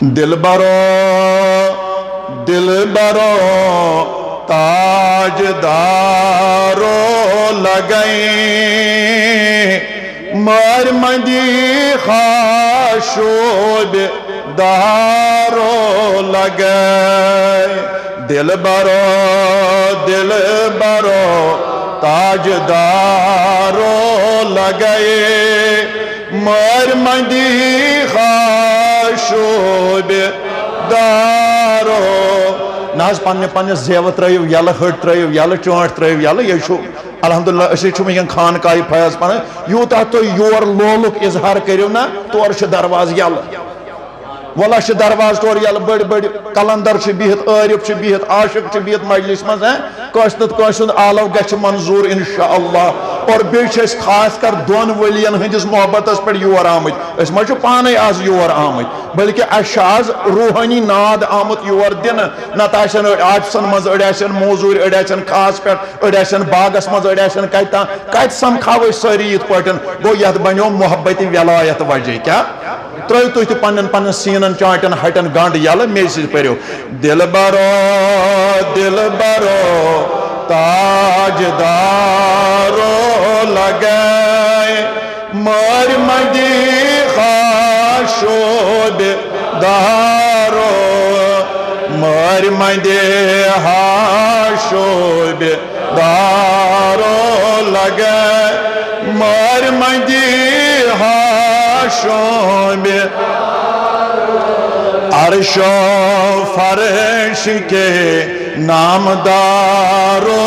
دل برو تاج دارو لگائیں مار مندی خاشوب دارو لگائیں دل برو تاج دارو لگائیں مار مندی خاشوب دارو ناز پانے زیو ترائیو یل ہٹ ترائیو یل چونٹ ترائیو یل یہ شو الحمدللہ اسی چھو میں خان کائی فیض پانے یوتا تو یور لولک اظہار کریو نا تور چھ دروازہ یل والا چھ دروازہ تور یل بڑ کلندر چھ بہت عارف چھ بہت عاشق چھ بہت مجلس مز ہیں کوشت آلو گچھ منظور انشاءاللہ اور بیچ اس خاص کر دون ولین ہندس محبت اس پر یور آمد اس مجھو پانے آز یور آمد بلکہ اشاز روحانی ناد آمد یور دن نتاشن آجسن مز اڑیشن موضوع اڑیشن خاص پر اڑیشن باغس مز اڑیشن کائت سمکھاوی ساری یت پٹن گو یت بنیو محبت ولایت وجہ کیا ترائیو تو پنن سینن چانٹن ہٹن گانڈ یل میسیج پریو دل برو تاج دارو لگائے مار مندی خاشوب دارو مار مندی خاشوب دارو لگائے مار مندی خاشوب عرش و فرش کے نامدارو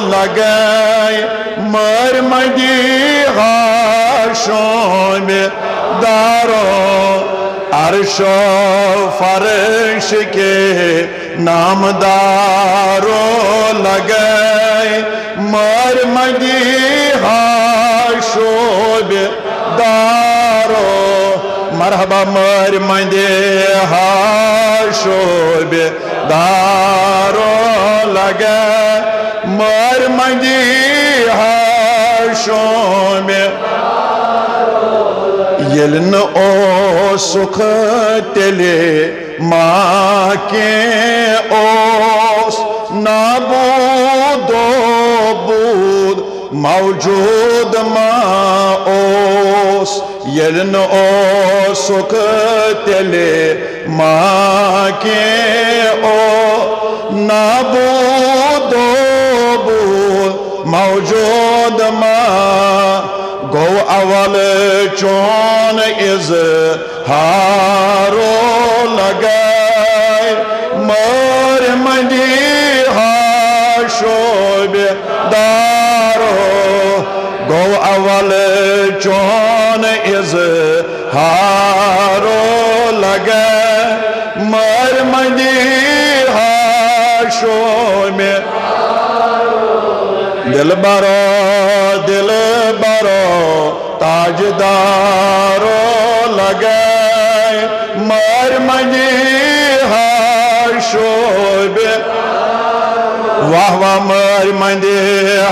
لگائے مار مندی خاشوب دارو عرش و فرش کے نامدارو لگائے مار مندی خاشوب دارو مرحبا مار مندی خاشوب دارو لگائے مار مندی خاشوب یلن او سکھ تلے ماں کے اوس نابود و بود موجود ماں اوس یلن او سکھ تلے ماں کے او نابود و بود موجود ماں گو اول چون اظہارو لگائے مار مندی خاشوب دارو گو اول چون اظہارو لگائے مار مندی خاشوب دل برو تاج دارو لگائے مار مندی خاشوب واہ واہ مار مندی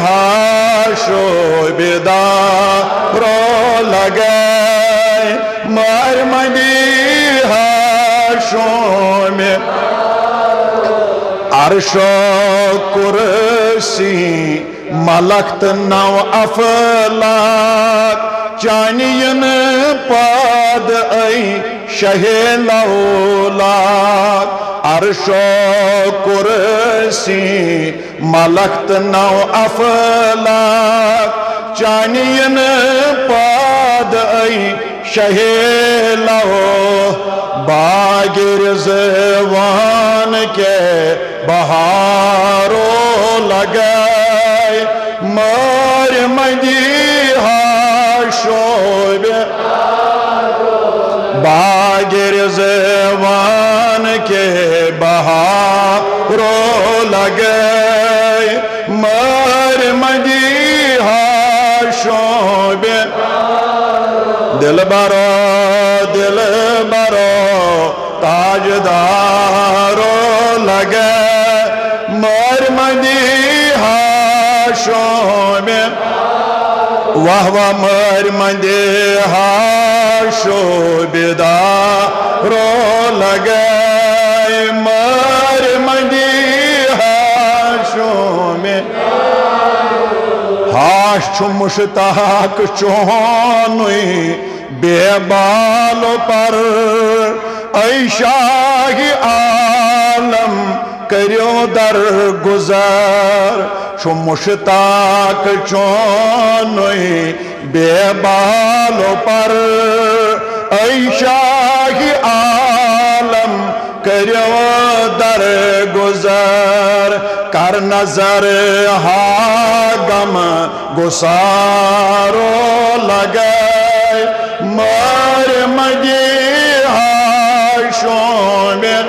خاشوب دارو لگائے مار مندی خاشوب عرش و کرسی ملکت نو افلاک چانین پاد ای شہ لولاک عرش و کرسی ملکت نو افلاک چانین پاد ای شہ لو باغ رضوان کے بہارو لگائے مار مندی خاشوب باغ رضوان کے بہارو لگائے مار مندی خاشوب دل برو تاج دارو لگائے مار مندی خاشوب واہ واہ مار مندی شوبدارو لگائے مار مندی ہاشم ہاش چھو مشتاق چونوئی بے بالو پر اے شاہ عالم کریو در گزر چھو مشتاق چونوئی بے بالو پر اے شاہ عالم کریو در گزر کر نظر ہاگم گسارو لگائے مار مجی ہاشومر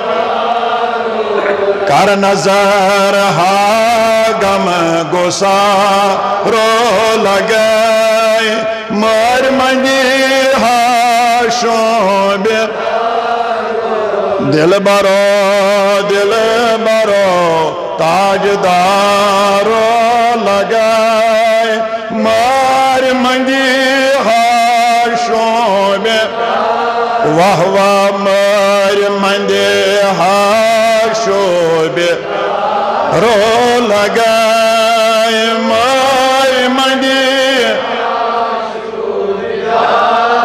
کر نظر ہاگم گسارو لگائے مار مجی ہاشومر دل برو تاجدارو لگائے مار منگی ہاشوم واہ واہ مار منگی ہاشوم رو لگائے مار منگی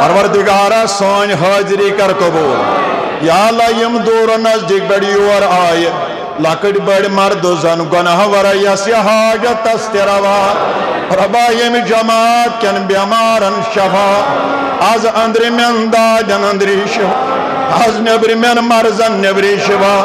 پروردگارہ سون حاضری کر قبول یا اللہ یم دور و نزدیک بڑی اور آئے لکڑ بڑ مرد و زن گناہ ورائیسی حاجت استروا ربا یم جماعت کن بیمارن شفا از اندر من دادن اندری شفا از نبری من مرزن نبری شفا